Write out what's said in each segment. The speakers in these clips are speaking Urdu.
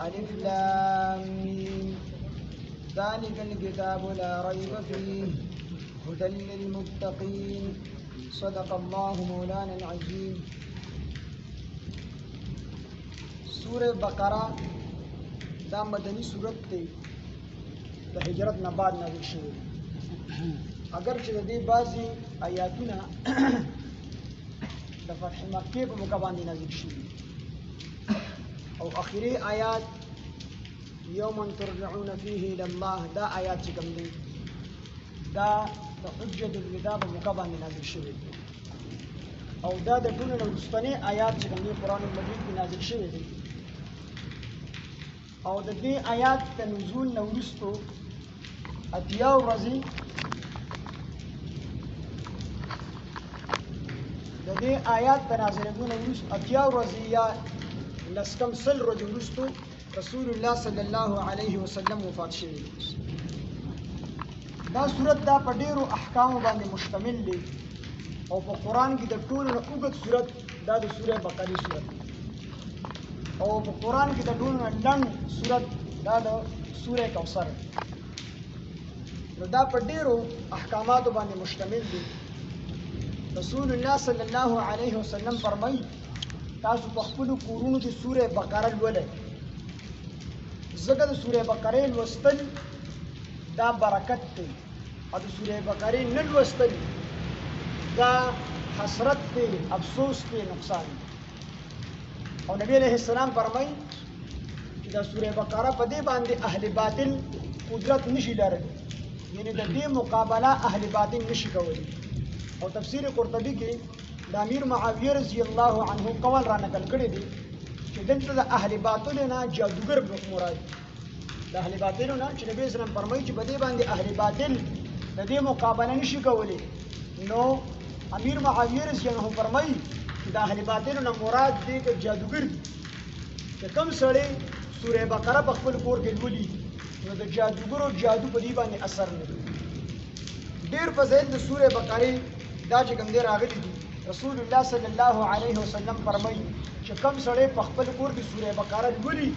ألف لام ميم ذلك الكتاب لا ريب فيه هدى للمتقين صدق الله مولانا العظيم. سورة بقرة دا مدنی سورت تے دا ہجرت نه بعد نازل شوی اگر چې د دې بعضی آیاتونه د فتح مکې په موقع باندې نازل شوي او اخري آیات یوم ترجعون فيه الى الله دا آیات چې کوم دي دا د حجة الوداع په موقع باندې نازل شوي او دا د ټولو نه وروستنی آیات چې کوم دي قرآن مجید کې نازل شوي دي او د دې آیات د نزول نه وروستو اتیا ورځې د دې آیات د نازلېدو نه وروسته اتیا ورځې یا لسکم سل ورځې وروستو رسول الله صلی الله علیه وسلم وفات شوی دی. دا صورت دا په ډېرو احکامو باندې مشتمل دی او په قرآن کې د ټولو نه اوږد صورت دا د سورې بقرې صورت دی او په قرآن کې د ټولو نه لنډ صورت دا د سورې کوثر دی. نو دا په ډېرو احکاماتو باندې مشتمل دی. رسول الله صلی الله علیه وسلم فرمایي تاسو په خپلو کورونو کې سورې بقره لولئ ځکه د سورې بقرې لوستل دا برکت دی او د سورې بقرې نه لوستل دا حسرت دی افسوس دی نقصان دی. او نبی علیه السلام فرمایي چې د سورې بقره په دې باندې اهل باطل قدرت نشي لرلی یعنی د دې مقابله اهل باطل نشي کولی. او تفسیر قرطبی کې د امیر معاویه رضی الله عنه قول را نقل کړی دی چې دلته د اهل باطل نه جادوګر مراد د اهل باطل نه چې نبی اسلام فرمایي چې په دې باندې اهل باطل د دې مقابله نشي کولی. نو امیر معاویه رضی الله عنه فرمایي چې د اهل باطل نه مراد دی چې جادوګر دی چې کوم سړی سورې بقره په خپل کور کې لولي نو د جادوګرو جادو په دې باندې اثر نه کوي. ډېر فضایل د سورې بقرې دا چې کوم دی راغلي دي. رسول الله صلی الله علیه وسلم فرمایي چې کوم سړی په خپل کور کې سورې بقره لولي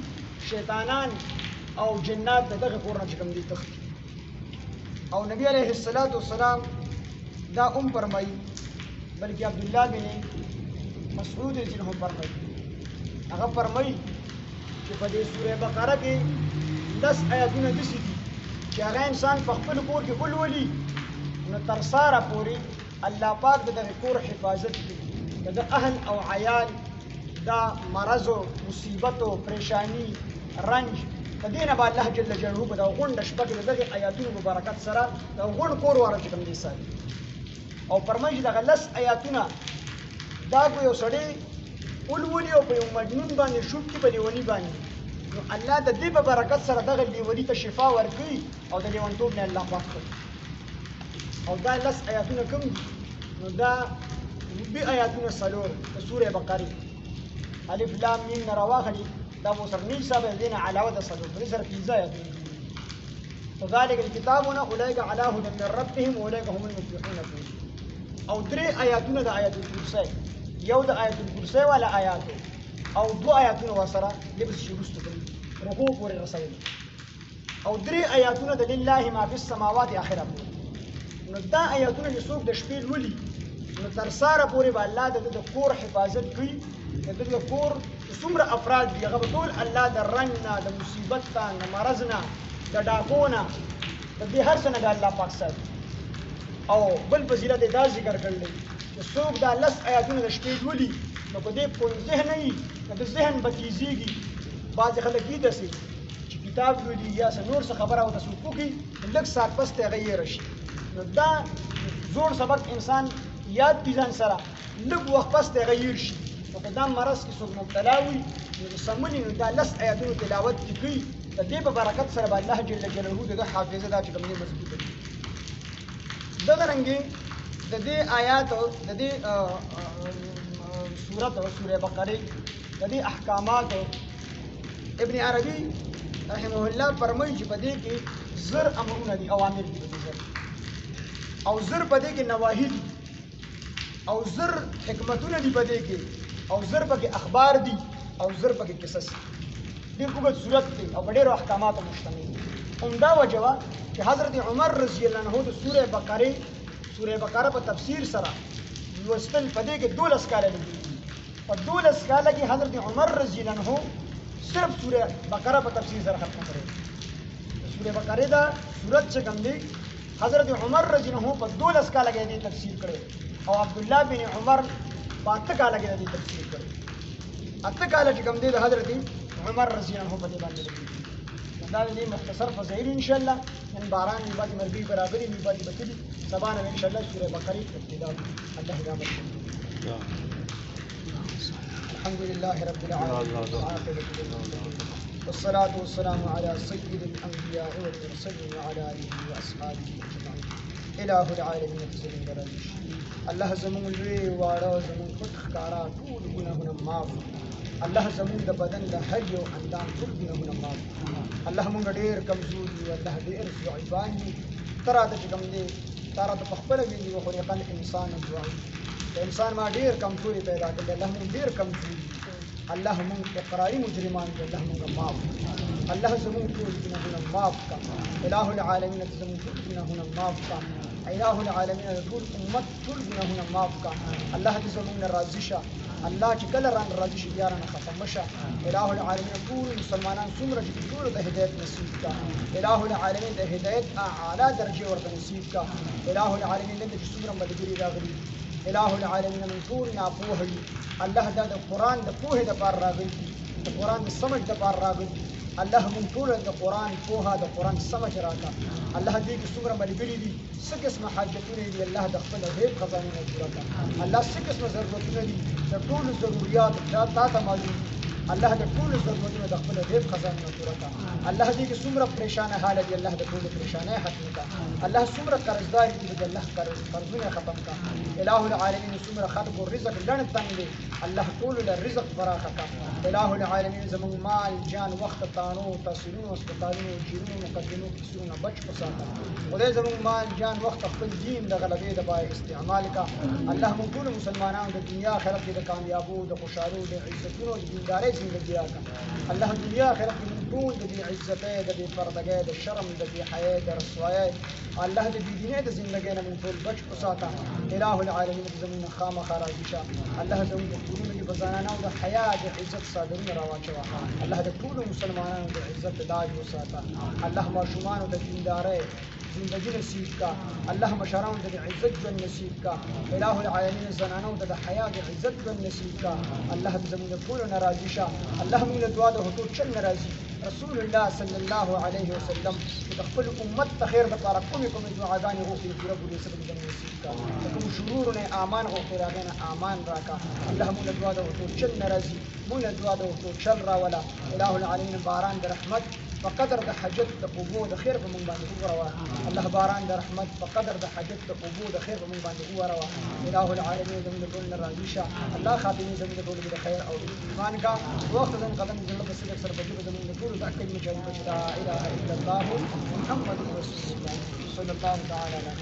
شیطانان او جنات د دغه کور نه چې کوم دي تښتي. او نبی علیه السلام دا فرمایي بلکې عبدالله بن مسعود رضی الله عنه فرمایي هغه فرمایي چې په دې سورې بقره کې 10 آیاتونه داسې دي چې هغه انسان په خپل کور کې ولولي نو تر ساره پورې الله پاک د دغه کور حفاظت کوي د اهل او عیال دا مرض او مصیبت او پریشانی رنج د دې نه به الله جل جلاله په دغه غونډه شپه کې د دغه آیاتونو مبارکت سره د غونډ کور واره چې کوم دي ساتي. او فرمایي چې دغه 10 آیاتونه دا په یو سړی ولولي او په یو مجنون باندې شوب کې په لیوني باندې نو الله د دې په برکت سره دغه لیوني ته شفا ورکوي او د لیونتوب نه الله پاک کوي. او دا 10 آیاتونه کوم دي نو دا به آیاتونه څلور د سورې بقرې الف لام میم نه راواخلي دا مو سره نه حساب دینه علاوه د څلور پرې سره 15 آیاتونه وذلك الكتابون اولئک علی هدى من ربهم واولئک هم المفلحون. او درې آیاتونه د آیت الکرسی یو د آیت الکرسی والا آیات او دو آیاتونه ورسره لبس شروست کوي رکوع پورې رسوي او درې آیاتونه د لله ما فی السماوات اخره. نو دا آیاتونه چې څوک د شپې لولي نو تر ساره پورې به الله د کور حفاظت کوي. د کور څومره افراد دي هغه به ټول الله د رنج نه د مصیبت نه د مرض نه د ډاکو نه د دې هر څه نه د الله پاک ساتي. او بل فضیلت دا ذکر کړل چې څوک دا 10 آیاتونه د شپې لولي نو په دې پوه ذهن نه نو د ذهن به تیزېږي. بعضې خلک دي داسې چې کتاب لولي یا څه نور څه خبره ورته څوک وکړي لږ ساعت پس ته هغه یېره شي. نو دا زوړ سبق انسان یاد پي ځان سره لږ وخت پس ته هغه هېر شي. نو که دا مرض کې څوک مبتلا وي نو د سمونې نو دا 10 آیاتونو تلاوت چې کوي د دې په برکت سره به الله جل جلاله د ده حافظه دا چې کوم دی مضبوطه کړي. دغه رنګې د دې آیاتو د دې سورت سورې بقرې د دې احکاماتو ابن عربي رحمه الله فرمایي چې په دې کې زر امرونه دي اوامر دي او زر په دې کې نواهی دي او زر حکمتونه دي په دې کې او زر پکې اخبار دي او زر پکې قصص ډېر اوږد صورت دی او په ډېرو احکاماتو مشتمل دی. همدا وجه وه چې حضرت عمر رضی الله عنه د سوره بقره په تفسیر سره لوستل په دې کې 12 کاله لګي. په 12 کاله کې حضرت عمر رضی الله عنه صرف سوره بقره په تفسیر سره ختم کړې. سوره بقره دا سورت چې کوم دی حضرت عمر رضی الله عنه په 12 کاله کې دې تفسیر کړې او عبد الله بن عمر په 8 کاله کې دې تفسیر کړې. 8 کاله چې کوم دی د حضرت عمر رضی الله عنه په دې باندې لګي. دا دې مختصر فضایل ان شاء الله نن باران می باندې مرګي برابرې می باندې بتلي سبا نه ان شاء الله سوره بقره ابتدا الله رحمت. الحمد لله رب العالمين والصلاة والسلام على سيد الأنبياء والمرسلين وعلى آله وأصحابه أجمعين. إله العالمين تسلم درجه الله زمون لوی واړه زمون پټ ښکارا ټول ګناهونه معاف. الله زمون د بدن د هر یو اندام ټول ګناهونه معاف. الله مونږ ډېر کمزور یو، الله ډېر ضعیفان یو. ترا ته چې کوم دی ترا ته په خپله ویني وخلق الانسان ضعیف. د انسان ما ډېر کمزوري پیدا کړې. الله مونږ ډېر کمزوري، الله مونږ اقراري مجرمان دي، الله مونږ معاف. الله زمون ټول ګناهونه معاف کړه. الہ العالمین زمون ټول ګناهونه معاف کړه. الہ العالمین ټول امت ټول ګناهونه معاف کړه. الله دې زمون راضي شه. الله چې کله ران راضي شي بیا رانه خفه مشه. الہ العالمین ټول مسلمانان څومره چې ټول د هدایت نصیب کړه. الہ العالمین د هدایت اعلی درجه ورته نصیب کړه. الہ العالمین دې چې څومره ملګري راغلي الہ العالمین من ټول ناپوه دي. الله دا د قرآن د پوهې دپاره راغلي دي، د قرآن د سمج دپاره راغلي دي. الله مونږ ټول د قرآن پوهه د قرآن سمج راکړه. الله دې کې څومره ملګري دي څه قسمه حاجتونه دي الله د خپل غیب خزانونه پوره کړه. الله څه قسمه ضرورتونه دي د ټولو ضروریات تا ته معلوم دي. الله د ټولو ضرورتونه د خپل غیب خزانونه پوره کړه. الله دې کې څومره پریشانه حالت دي الله د ټولو پریشانۍ ختم کړه. الله څومره قرضدار دي د الله قرضونه ختم کړه. الہ العالمین څومره خلق او رزق ګڼ تنګ دی الله ټول له رزق فراخه کړه. الہ العالمین زموږ مال جان وخت تانو تحصیلونو هسپتالونو جیرونو مقدمو کیسونو بچ وساته. خدای زموږ مال جان وخت خپل دین د غلبې دپاره استعمال کړه. الله موږ ټول مسلمانانو د دنیا آخرت کې د کامیابو د خوشحالو د عزتونو د دیندارۍ زندګي راکړه. الله دنیا آخرت کې موږ ټول د بې عزتۍ د بې پردګۍ د شرم د بې حیاۍ د رسوایۍ الله د بې دینۍ د زندګۍ نه موږ ټول بچ وساته. الہ العالمین زموږ نه خامخا راضي شه. الله زموږ د کورونو کې په زنانو د حیا د عزت څادرونه راواچوه. الله د ټولو مسلمانانو د عزت لاج وساته. الله ماشومانو د دیندارۍ زندگی نصیب کا. الله مشرانو ته د عزت ژوند نصیب کا. الہ العالمین زنانو ته د حیا د عزت ژوند نصیب کا. الله زموږ ټولو نه راضي شه. الله موږ له دعا د حضور چل نه راضي. رسول الله صلی الله علیه وسلم چې د خپل امت ته خیر دپاره کومې دعاګانې غوښتې چې رب العزت زموږ نصیب کا. د کوم شرورو نه امان غوښتې د هغې نه امان راکړه. الله موږ له دعا د حضور چل نه راضي. موږ له دعا د حضور چل راوله. الہ العالمین باران د رحمت په قدر د حاجت د اوبو د خیر په موږ باندې وغوروه. الله باران د رحمت په قدر د حاجت د اوبو د خیر په موږ باندې وغوروه. الہ العالمین زموږ ټول نه راضي شه. الله خاتمې زموږ ټول د خیر او ایمان کا. وخت زموږ قدم زړه په صدق سره په جبه زموږ ټول د کلمې جواب چې لا اله الا الله محمد رسول الله صلی الله تعالی علیه